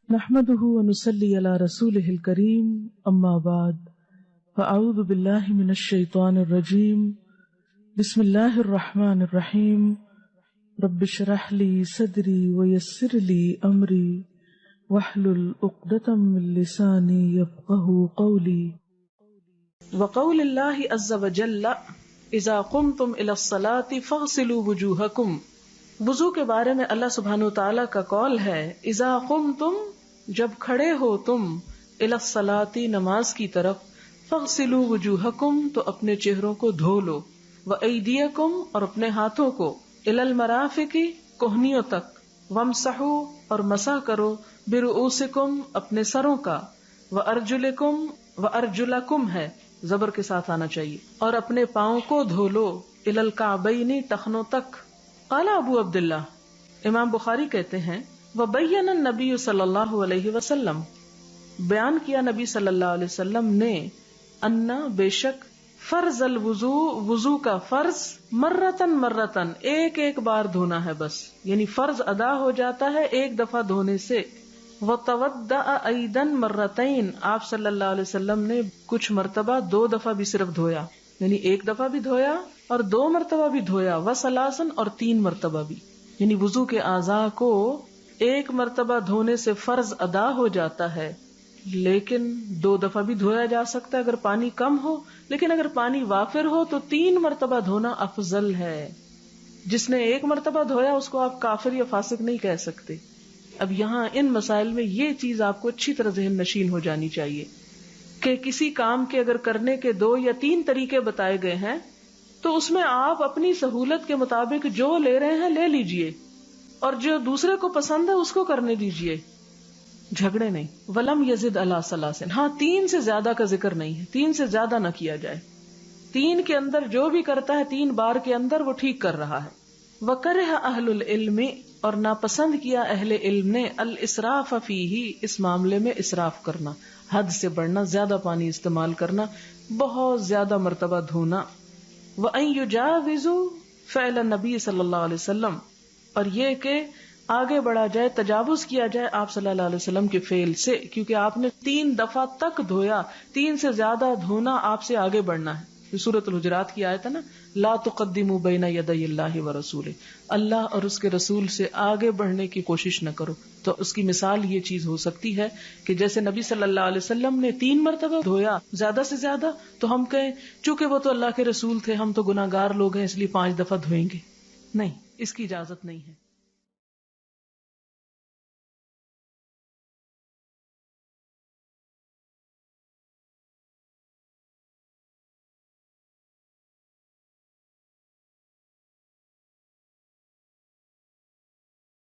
نحمده ونصلي على رسوله الكريم اما بعد فاعوذ بالله من الشيطان الرجيم بسم الله الرحمن الرحيم رب اشرح لي صدري ويسر لي امري واحلل عقدة من لساني يفقهوا قولي وقول الله عز وجل اذا قمتم الى الصلاة فاغسلوا وجوهكم. وضو کے بارے میں اللہ سبحانہ وتعالی کا قول ہے اذا قمتم، جب کھڑے ہو تم، الی الصلاۃ، نماز کی طرف، فاغسلوا وجوہکم، تو اپنے چہروں کو دھو لو، وایدیکم، اور اپنے ہاتھوں کو، الی المرافق، کوہنیوں تک، وامسحوا، اور مسح کرو، برؤوسکم، اپنے سروں کا، وارجلکم، وارجلکم ہے زبر کے ساتھ آنا چاہیے، اور اپنے پاؤں کو دھو لو، الی الکعبین، ٹخنوں تک. قال ابو عبداللہ، امام بخاری کہتے ہیں وبین النبی صلی اللہ علیہ وسلم، بیان کیا نبی صلی اللہ علیہ وسلم نے، انا، بے شک، فرض الوضوء، وضو کا فرض، مرتن مرتن، ایک ایک بار دھونا ہے بس، یعنی فرض ادا ہو جاتا ہے ایک دفعہ دھونے سے. وتودع ایضا مرتین، آپ صلی اللہ علیہ وسلم نے کچھ مرتبہ 2 دفعہ بھی صرف دھویا، یعنی ایک دفعہ بھی دھویا اور 2 مرتبہ بھی دھویا، وثلاثن، اور 3 مرتبہ بھی. یعنی وضو کے اعضاء کو ایک مرتبہ دھونے سے فرض ادا ہو جاتا ہے، لیکن 2 دفعہ بھی دھویا جا سکتا ہے اگر پانی کم ہو، لیکن اگر پانی وافر ہو تو 3 مرتبہ دھونا افضل ہے. جس نے 1 مرتبہ دھویا اس کو آپ کافر یا فاسق نہیں کہہ سکتے. اب یہاں ان مسائل میں یہ چیز آپ کو اچھی طرح ذہن نشین ہو جانی چاہیے کہ کسی کام کے اگر کرنے کے 2 یا 3 طریقے بتائے گئے ہیں تو اس میں آپ اپنی سہولت کے مطابق جو لے رہے ہیں لے لیجئے، اور جو دوسرے کو پسند ہے اس کو کرنے دیجئے، جھگڑے نہیں. ولم یزد علی ثلاث، ہاں 3 سے زیادہ کا ذکر نہیں ہے، 3 سے زیادہ نہ کیا جائے. 3 کے اندر جو بھی کرتا ہے 3 بار کے اندر وہ ٹھیک کر رہا ہے. وکرہ اہل العلم، اور ناپسند کیا اہل علم نے، الاسراف فیہ، اس معاملے میں اسراف کرنا، حد سے بڑھنا، زیادہ پانی استعمال کرنا، بہت زیادہ مرتبہ دھونا. وَأَن يُجَاوِزُوا فعل النبی صلی اللہ علیہ وسلم، اور یہ کہ آگے بڑھا جائے، تجاوز کیا جائے آپ صلی اللہ علیہ وسلم کے فعل سے، کیونکہ آپ نے 3 دفعہ تک دھویا، 3 سے زیادہ دھونا آپ سے آگے بڑھنا ہے. سورۃ الحجرات کی آیت ہے نا، لا تقدموا بین یدی اللہ ورسولہ، اللہ اور اس کے رسول سے آگے بڑھنے کی کوشش نہ کرو. تو اس کی مثال یہ چیز ہو سکتی ہے کہ جیسے نبی صلی اللہ علیہ وسلم نے 3 مرتبہ دھویا زیادہ سے زیادہ، تو ہم کہیں چونکہ وہ تو اللہ کے رسول تھے، ہم تو گناہگار لوگ ہیں اس لیے 5 دفعہ دھوئیں گے. نہیں، اس کی اجازت نہیں ہے.